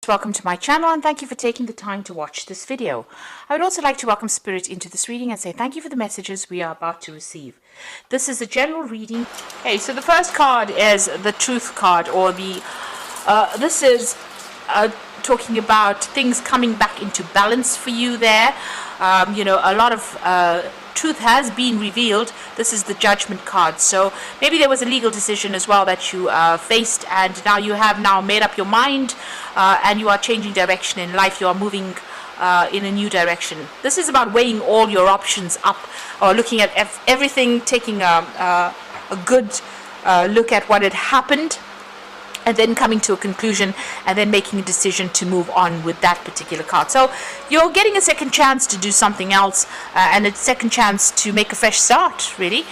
Welcome to my channel and thank you for taking the time to watch this video. I would also like to welcome Spirit into this reading and say thank you for the messages we are about to receive. This is a general reading. Okay, so the first card is the Truth card, or this is talking about things coming back into balance for you there. A lot of truth has been revealed. This is the Judgment card, so maybe there was a legal decision as well that you faced, and now you have made up your mind, and you are changing direction in life. You are moving in a new direction. This is about weighing all your options up, or looking at everything, taking a good look at what had happened, and then coming to a conclusion, and then making a decision to move on with that particular card. So you're getting a second chance to do something else, and a second chance to make a fresh start, really.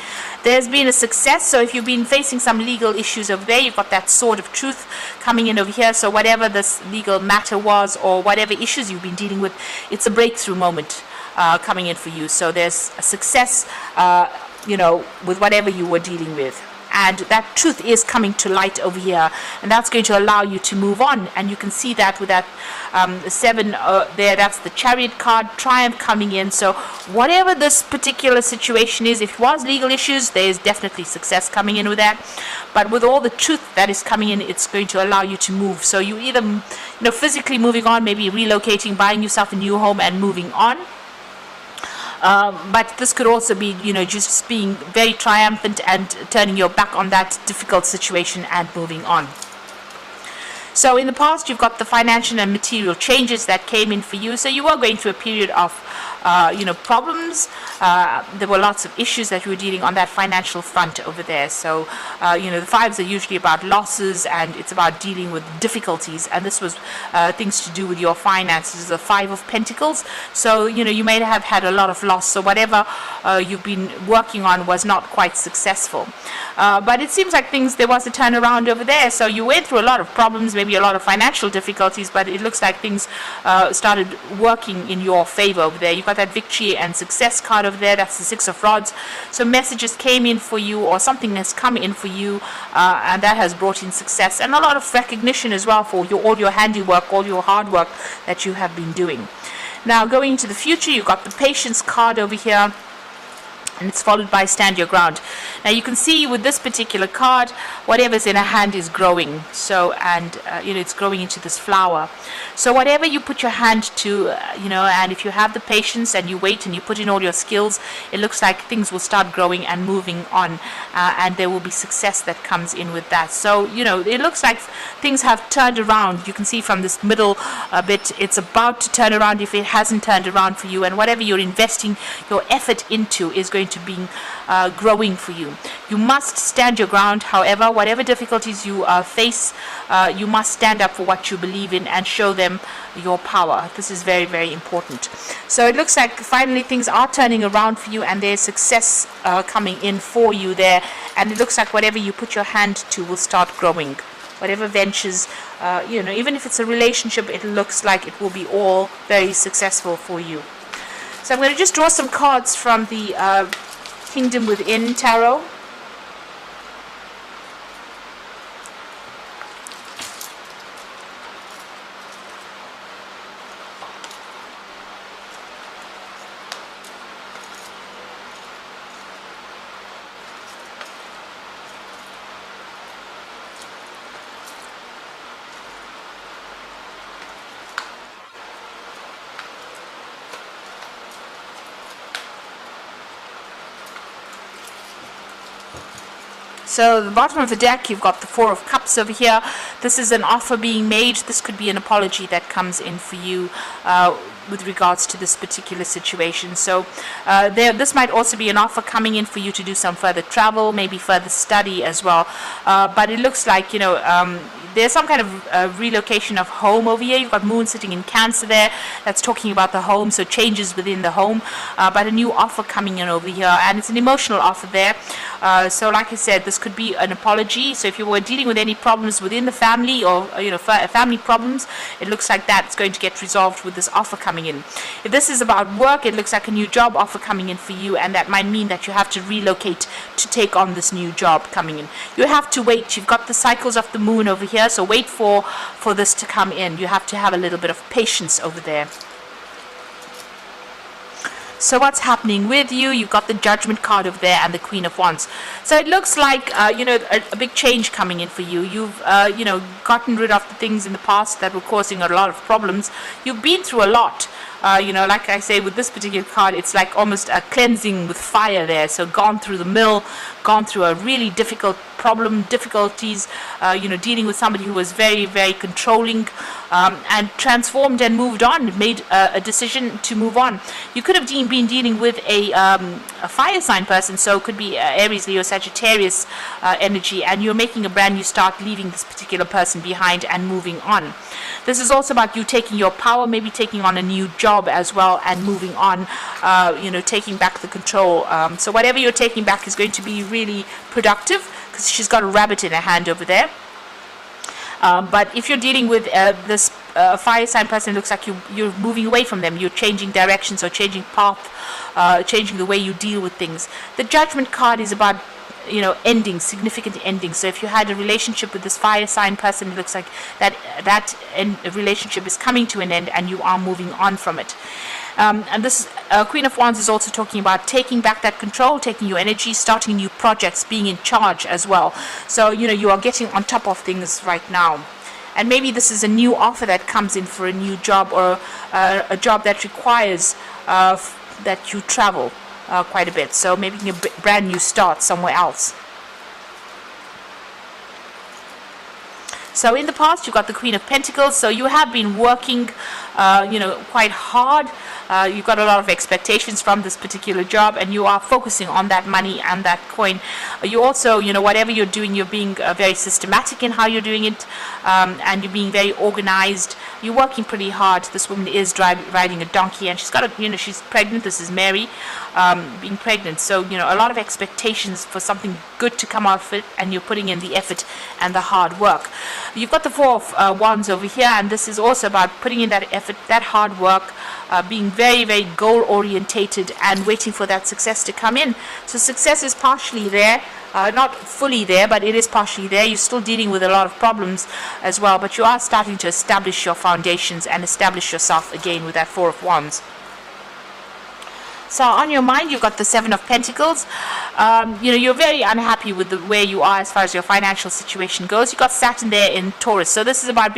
There's been a success, so if you've been facing some legal issues over there, you've got that Sword of Truth coming in over here. So whatever this legal matter was, or whatever issues you've been dealing with, it's a breakthrough moment coming in for you. So there's a success, with whatever you were dealing with. And that truth is coming to light over here, and that's going to allow you to move on. And you can see that with that 7 there, that's the Chariot card, Triumph coming in. So whatever this particular situation is, if it was legal issues, there is definitely success coming in with that. But with all the truth that is coming in, it's going to allow you to move. So you either physically moving on, maybe relocating, buying yourself a new home and moving on. But this could also be, just being very triumphant and turning your back on that difficult situation and moving on. So in the past, you've got the financial and material changes that came in for you. So you were going through a period of, problems. There were lots of issues that you were dealing on that financial front over there. So, the fives are usually about losses, and it's about dealing with difficulties. And this was things to do with your finances, the 5 of Pentacles. So, you may have had a lot of loss. So whatever you've been working on was not quite successful. But it seems like there was a turnaround over there. So you went through a lot of problems, maybe a lot of financial difficulties, but it looks like things started working in your favor over there. You've got that victory and success card over there. That's the 6 of Rods. So messages came in for you, or something has come in for you, and that has brought in success and a lot of recognition as well for all your handiwork, all your hard work that you have been doing. Now going into the future, you've got the Patience card over here, and it's followed by Stand Your Ground. Now you can see with this particular card, whatever's in a hand is growing. So, and it's growing into this flower. So whatever you put your hand to, and if you have the patience and you wait and you put in all your skills, it looks like things will start growing and moving on, and there will be success that comes in with that. So, it looks like things have turned around. You can see from this middle bit, it's about to turn around if it hasn't turned around for you, and whatever you're investing your effort into is going to be growing for you. You must stand your ground. However, whatever difficulties you face, you must stand up for what you believe in and show them your power. This is very, very important. So it looks like finally things are turning around for you, and there's success coming in for you there, and it looks like whatever you put your hand to will start growing. Whatever ventures, even if it's a relationship, it looks like it will be all very successful for you. So I'm going to just draw some cards from the Kingdom Within Tarot. So the bottom of the deck, you've got the 4 of Cups over here. This is an offer being made. This could be an apology that comes in for you with regards to this particular situation. So this might also be an offer coming in for you to do some further travel, maybe further study as well. But it looks like, there's some kind of relocation of home over here. You've got Moon sitting in Cancer there. That's talking about the home, so changes within the home. But a new offer coming in over here, and it's an emotional offer there. So like I said, this could be an apology. So if you were dealing with any problems within the family, or family problems, it looks like that's going to get resolved with this offer coming in. If this is about work, it looks like a new job offer coming in for you, and that might mean that you have to relocate to take on this new job coming in. You have to wait. You've got the cycles of the moon over here. here, so wait for this to come in. You have to have a little bit of patience over there. So what's happening with you? You've got the Judgment card over there and the Queen of Wands. So it looks like, a big change coming in for you. You've, gotten rid of the things in the past that were causing a lot of problems. You've been through a lot. Like I say, with this particular card, it's like almost a cleansing with fire there. So gone through the mill, gone through a really difficult difficulties, dealing with somebody who was very, very controlling, and transformed and moved on, made a decision to move on. You could have been dealing with a fire sign person, so it could be Aries, Leo, Sagittarius energy, and you're making a brand new start, leaving this particular person behind and moving on. This is also about you taking your power, maybe taking on a new job as well and moving on, taking back the control. So whatever you're taking back is going to be really productive, because she's got a rabbit in her hand over there. But if you're dealing with this fire sign person, it looks like you're moving away from them. You're changing directions or changing path, changing the way you deal with things. The Judgment card is about ending, significant ending. So if you had a relationship with this fire sign person, it looks like that relationship is coming to an end and you are moving on from it. And this Queen of Wands is also talking about taking back that control, taking your energy, starting new projects, being in charge as well. So you are getting on top of things right now. And maybe this is a new offer that comes in for a new job, or a job that requires that you travel quite a bit, so making a brand new start somewhere else. So in the past, you've got the Queen of Pentacles, so you have been working quite hard. You've got a lot of expectations from this particular job, and you are focusing on that money and that coin. You also, whatever you're doing, you're being very systematic in how you're doing it, and you're being very organized. You're working pretty hard. This woman is riding a donkey, and she's got she's pregnant. This is Mary, being pregnant. So, a lot of expectations for something good to come out of it, and you're putting in the effort and the hard work. You've got the Four of Wands over here, and this is also about putting in that effort, that hard work, being very, very goal orientated and waiting for that success to come in. So success is partially there, not fully there, but it is partially there. You're still dealing with a lot of problems as well, but you are starting to establish your foundations and establish yourself again with that Four of Wands. So on your mind, you've got the Seven of Pentacles. You're very unhappy with where you are as far as your financial situation goes. You've got Saturn there in Taurus. So this is about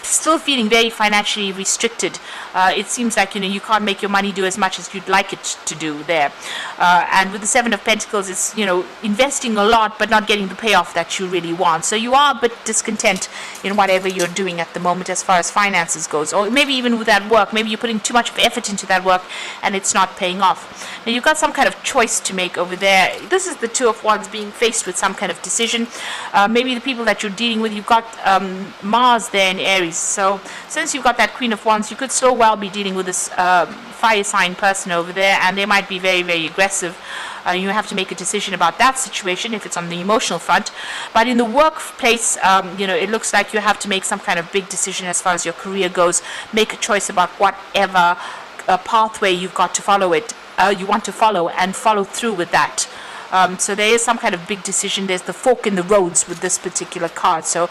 still feeling very financially restricted. It seems like, you can't make your money do as much as you'd like it to do there. And with the Seven of Pentacles, it's, investing a lot, but not getting the payoff that you really want. So you are a bit discontent in whatever you're doing at the moment as far as finances goes. Or maybe even with that work, maybe you're putting too much effort into that work and it's not paying off. Now you've got some kind of choice to make over there. This is the Two of Wands being faced with some kind of decision. Maybe the people that you're dealing with, you've got Mars there in Aries. So since you've got that Queen of Wands, you could so well be dealing with this fire sign person over there, and they might be very, very aggressive. You have to make a decision about that situation if it's on the emotional front. But in the workplace, it looks like you have to make some kind of big decision as far as your career goes. Make a choice about whatever pathway you've got to follow you want to follow, and follow through with that. So there is some kind of big decision. There's the fork in the roads with this particular card. So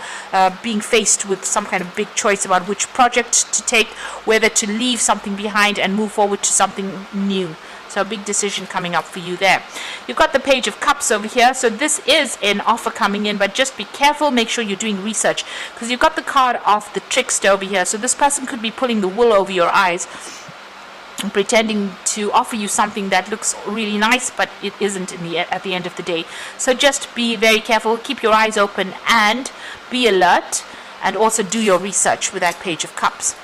being faced with some kind of big choice about which project to take, whether to leave something behind and move forward to something new. So a big decision coming up for you there. You've got the Page of Cups over here. So this is an offer coming in, but just be careful. Make sure you're doing research, because you've got the card of the Trickster over here. So this person could be pulling the wool over your eyes, pretending to offer you something that looks really nice, but it isn't at the end of the day. So just be very careful, keep your eyes open and be alert, and also do your research with that Page of Cups.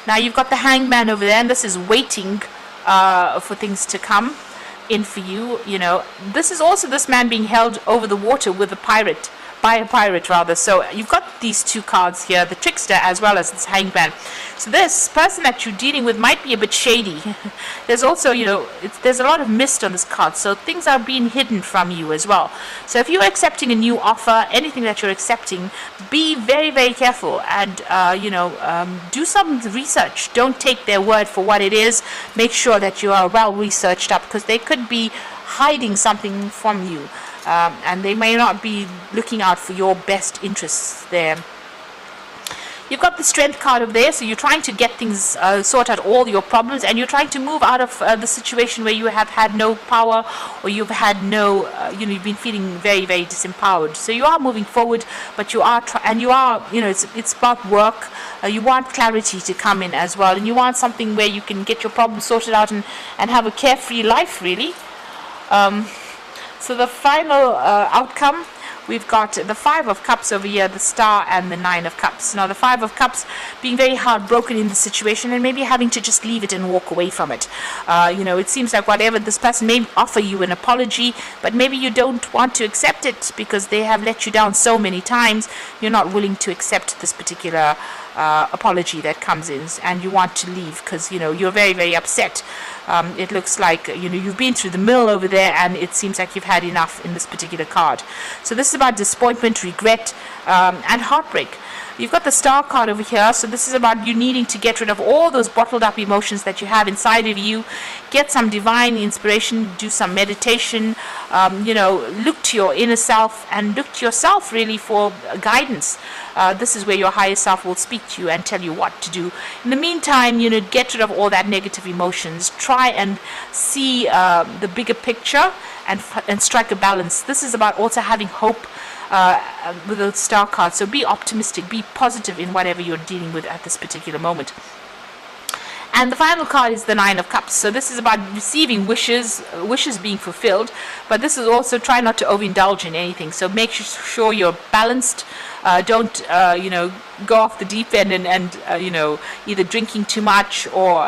Now you've got the Hangman over there, and this is waiting for things to come in for you. This is also this man being held over the water with by a pirate rather. So you've got these two cards here, the Trickster as well as this Hangman. So this person that you're dealing with might be a bit shady. There's also, there's a lot of mist on this card, so things are being hidden from you as well. So if you're accepting a new offer, anything that you're accepting, be very, very careful and, do some research. Don't take their word for what it is. Make sure that you are well researched up, because they could be hiding something from you. and they may not be looking out for your best interests there. You've got the strength card over there, so you're trying to get things, sort out all your problems, and you're trying to move out of the situation where you have had no power, or you've had no, you've been feeling very, very disempowered. So you are moving forward, but you are, it's about work. You want clarity to come in as well, and you want something where you can get your problems sorted out and have a carefree life, really. So the final outcome, we've got the Five of Cups over here, the Star, and the Nine of Cups. Now, the Five of Cups being very heartbroken in the situation and maybe having to just leave it and walk away from it. It seems like whatever this person may offer you an apology, but maybe you don't want to accept it because they have let you down so many times. You're not willing to accept this particular apology that comes in, and you want to leave because you're very, very upset. It looks like you've been through the mill over there, and it seems like you've had enough in this particular card. So this is about disappointment, regret, and heartbreak. You've got the Star card over here, so this is about you needing to get rid of all those bottled up emotions that you have inside of you, get some divine inspiration, do some meditation, look to your inner self and look to yourself really for guidance. This is where your higher self will speak to you and tell you what to do. In the meantime, get rid of all that negative emotions. Try and see the bigger picture and strike a balance. This is about also having hope with the Star card. So be optimistic, be positive in whatever you're dealing with at this particular moment. And the final card is the Nine of Cups. So this is about receiving wishes being fulfilled, but this is also try not to overindulge in anything. So make sure you're balanced. Don't go off the deep end and either drinking too much or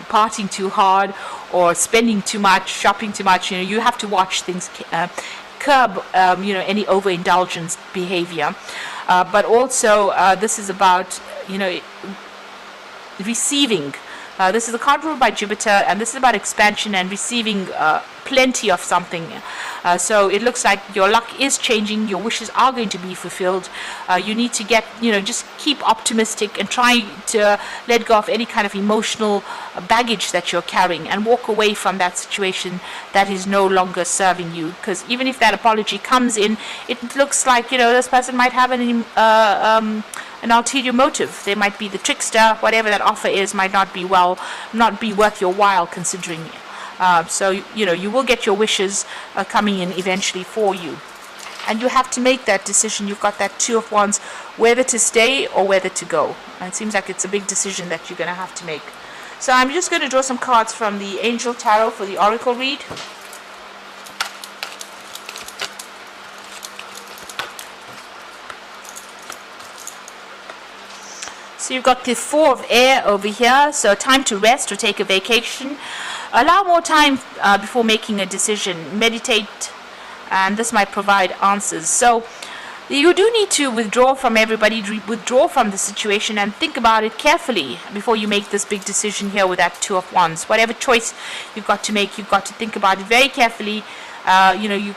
partying too hard or spending too much, shopping too much. You have to watch things. Curb any overindulgence behavior, but also this is about receiving. This is a card ruled by Jupiter, and this is about expansion and receiving plenty of something. So it looks like your luck is changing. Your wishes are going to be fulfilled. You need to get, just keep optimistic and try to let go of any kind of emotional baggage that you're carrying and walk away from that situation that is no longer serving you. Because even if that apology comes in, it looks like, this person might have an ulterior motive. They might be the trickster. Whatever that offer is might not be worth your while considering. So you will get your wishes coming in eventually for you, and you have to make that decision. You've got that Two of Wands, whether to stay or whether to go. And it seems like it's a big decision that you're going to have to make. So I'm just going to draw some cards from the Angel Tarot for the Oracle read. So you've got the Four of Air over here, so time to rest or take a vacation. Allow more time before making a decision. Meditate, and this might provide answers. So you do need to withdraw from everybody, withdraw from the situation, and think about it carefully before you make this big decision here with that Two of Wands. Whatever choice you've got to make, you've got to think about it very carefully. You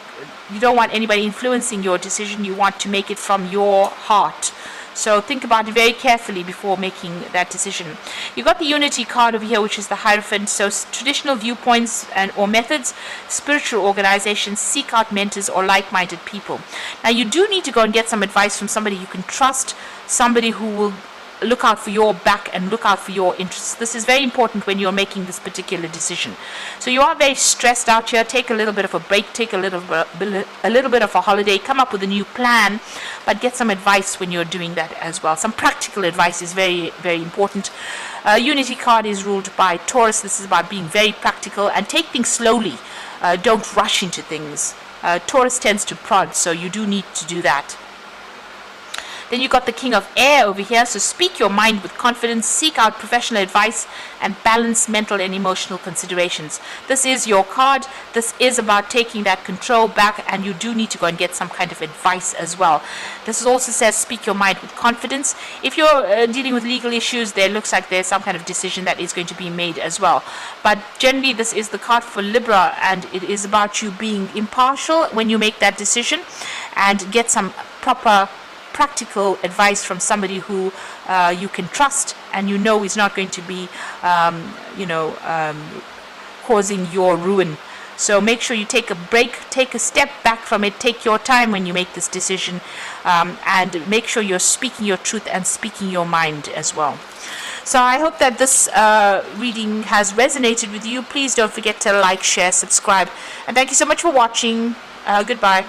don't want anybody influencing your decision. You want to make it from your heart. So think about it very carefully before making that decision. You've got the Unity card over here, which is the Hierophant. So traditional viewpoints or methods, spiritual organizations, seek out mentors or like-minded people. Now you do need to go and get some advice from somebody you can trust, somebody who will look out for your back and look out for your interests. This is very important when you're making this particular decision. So you are very stressed out here. Take a little bit of a break, take a little bit of a holiday, come up with a new plan, but get some advice when you're doing that as well. Some practical advice is very, very important. Unity card is ruled by Taurus. This is about being very practical and take things slowly. Don't rush into things. Taurus tends to prod, so you do need to do that. Then you've got the King of Air over here. So speak your mind with confidence, seek out professional advice, and balance mental and emotional considerations. This is your card. This is about taking that control back, and you do need to go and get some kind of advice as well. This also says speak your mind with confidence. If you're dealing with legal issues, there looks like there's some kind of decision that is going to be made as well. But generally, this is the card for Libra, and it is about you being impartial when you make that decision and get some proper practical advice from somebody who you can trust and is not going to be causing your ruin So make sure you take a break, take a step back from it, take your time when you make this decision, and make sure you're speaking your truth and speaking your mind as well. So I hope that this reading has resonated with you. Please don't forget to like, share, subscribe, and thank you so much for watching. Goodbye.